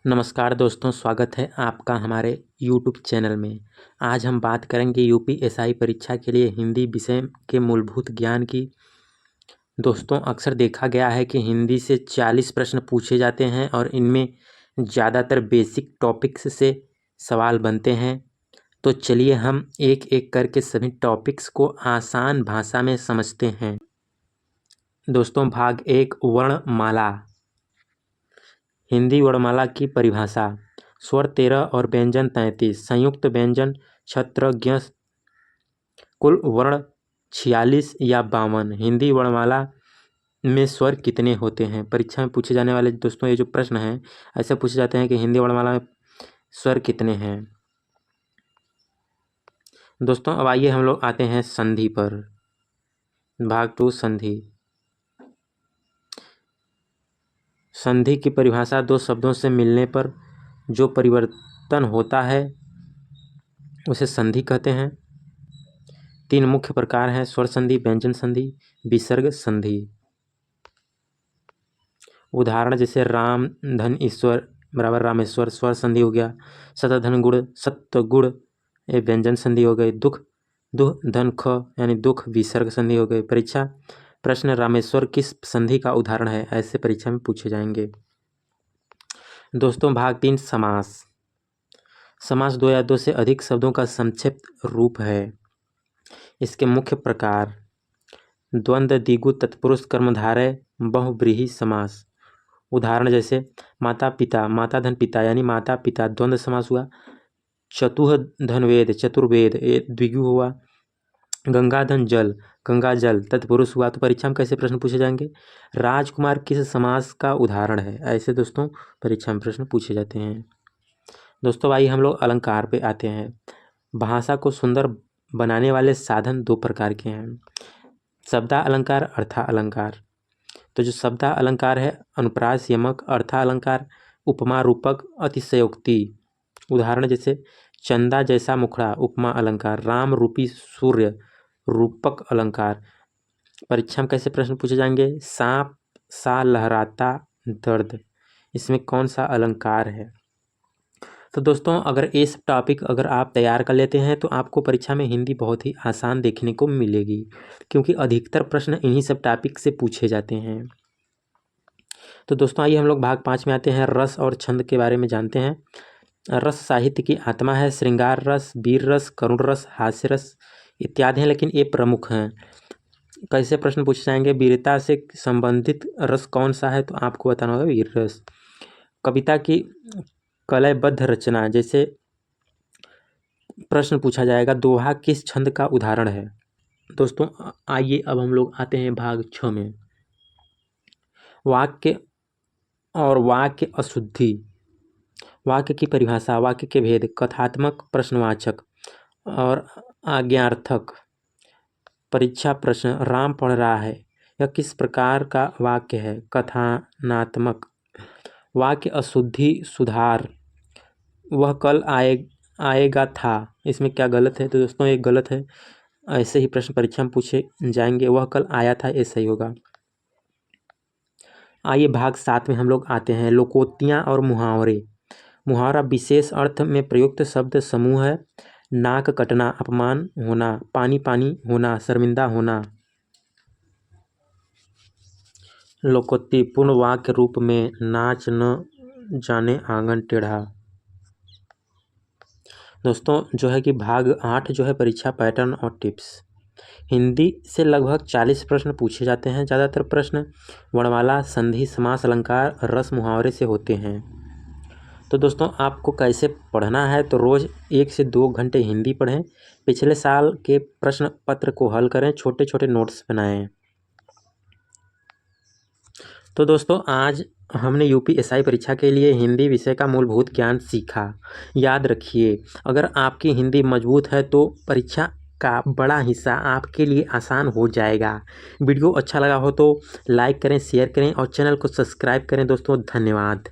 नमस्कार दोस्तों, स्वागत है आपका हमारे YouTube चैनल में। आज हम बात करेंगे यूपीएसआई परीक्षा के लिए हिंदी विषय के मूलभूत ज्ञान की। दोस्तों, अक्सर देखा गया है कि हिंदी से 40 प्रश्न पूछे जाते हैं और इनमें ज़्यादातर बेसिक टॉपिक्स से सवाल बनते हैं। तो चलिए हम एक एक करके सभी टॉपिक्स को आसान भाषा में समझते हैं। दोस्तों, भाग 1 वर्णमाला। हिंदी वर्णमाला की परिभाषा। स्वर 13 और व्यंजन 33, संयुक्त व्यंजन क्षत्रज्ञ, कुल वर्ण 46 या 52। हिंदी वर्णमाला में स्वर कितने होते हैं? परीक्षा में पूछे जाने वाले दोस्तों ये जो प्रश्न हैं ऐसे पूछे जाते हैं कि हिंदी वर्णमाला में स्वर कितने हैं। दोस्तों, अब आइए हम लोग आते हैं संधि पर। भाग 2 संधि। संधि की परिभाषा, दो शब्दों से मिलने पर जो परिवर्तन होता है उसे संधि कहते हैं। 3 मुख्य प्रकार हैं: स्वर संधि, व्यंजन संधि, विसर्ग संधि। उदाहरण जैसे राम धन ईश्वर बराबर रामेश्वर, स्वर संधि हो गया। सतधन गुण, सत्व गुण, ये व्यंजन संधि हो गई। दुख दुह धन ख यानी दुख, विसर्ग संधि हो गई। परीक्षा प्रश्न, रामेश्वर किस संधि का उदाहरण है? ऐसे परीक्षा में पूछे जाएंगे। दोस्तों, भाग 3 समास। समास 2 या 2 से अधिक शब्दों का संक्षिप्त रूप है। इसके मुख्य प्रकार: द्वंद्व, द्विगु, तत्पुरुष, कर्मधारय, बहुव्रीहि समास। उदाहरण जैसे माता पिता, माता धन पिता यानी माता पिता, द्वंद्व समास हुआ। चतुह धन वेद, चतुर्वेद, ये द्विगु हुआ। गंगा धन जल, गंगा जल, तत्पुरुष हुआ। तो परीक्षा में कैसे प्रश्न पूछे जाएंगे? राजकुमार किस समास का उदाहरण है? ऐसे दोस्तों परीक्षा में प्रश्न पूछे जाते हैं। दोस्तों, आइए हम लोग अलंकार पे आते हैं। भाषा को सुंदर बनाने वाले साधन 2 प्रकार के हैं: शब्दा अलंकार, अर्था अलंकार। तो जो शब्दा अलंकार है, अनुप्रास, यमक। अर्था अलंकार, उपमा, रूपक, अतिशयोक्ति। उदाहरण जैसे चंदा जैसा मुखड़ा, उपमा अलंकार। राम रूपी सूर्य, रूपक अलंकार। परीक्षा में कैसे प्रश्न पूछे जाएंगे? सांप सा लहराता दर्द, इसमें कौन सा अलंकार है? तो दोस्तों, अगर ये सब टॉपिक अगर आप तैयार कर लेते हैं तो आपको परीक्षा में हिंदी बहुत ही आसान देखने को मिलेगी, क्योंकि अधिकतर प्रश्न इन्हीं सब टॉपिक से पूछे जाते हैं। तो दोस्तों, आइए हम लोग भाग 5 में आते हैं। रस और छंद के बारे में जानते हैं। रस साहित्य की आत्मा है। श्रृंगार रस, वीर रस, करुण रस, हास्य रस इत्यादि हैं, लेकिन ये प्रमुख हैं। कैसे प्रश्न पूछे जाएंगे? वीरता से संबंधित रस कौन सा है? तो आपको बताना होगा वीर रस। कविता की कलयबद्ध रचना, जैसे प्रश्न पूछा जाएगा दोहा किस छंद का उदाहरण है? दोस्तों, आइए अब हम लोग आते हैं भाग 6 में। वाक्य और वाक्य अशुद्धि। वाक्य की परिभाषा, वाक्य के भेद, कथात्मक, प्रश्नवाचक और आज्ञार्थक। परीक्षा प्रश्न, राम पढ़ रहा है, यह किस प्रकार का वाक्य है? कथनात्मक। वाक्य अशुद्धि, सुधार, वह कल आएगा था, इसमें क्या गलत है? तो दोस्तों ये गलत है। ऐसे ही प्रश्न परीक्षा में पूछे जाएंगे। वह कल आया था, ये सही होगा। आइए भाग 7 में हम लोग आते हैं। लोकोक्तियाँ और मुहावरे। मुहावरा विशेष अर्थ में प्रयुक्त शब्द समूह है। नाक कटना, अपमान होना, पानी पानी होना, शर्मिंदा होना। लोकोक्ति पूर्ण वाक्य रूप में, नाच न जाने आंगन टेढ़ा। दोस्तों, जो है कि भाग 8 जो है परीक्षा पैटर्न और टिप्स। हिंदी से लगभग 40 प्रश्न पूछे जाते हैं। ज़्यादातर प्रश्न वर्णमाला, संधि, समास, अलंकार, रस, मुहावरे से होते हैं। तो दोस्तों, आपको कैसे पढ़ना है? तो रोज़ 1 से 2 घंटे हिंदी पढ़ें। पिछले साल के प्रश्न पत्र को हल करें, छोटे छोटे नोट्स बनाएं। तो दोस्तों, आज हमने यूपीएसआई परीक्षा के लिए हिंदी विषय का मूलभूत ज्ञान सीखा। याद रखिए, अगर आपकी हिंदी मजबूत है तो परीक्षा का बड़ा हिस्सा आपके लिए आसान हो जाएगा। वीडियो अच्छा लगा हो तो लाइक करें, शेयर करें और चैनल को सब्सक्राइब करें। दोस्तों, धन्यवाद।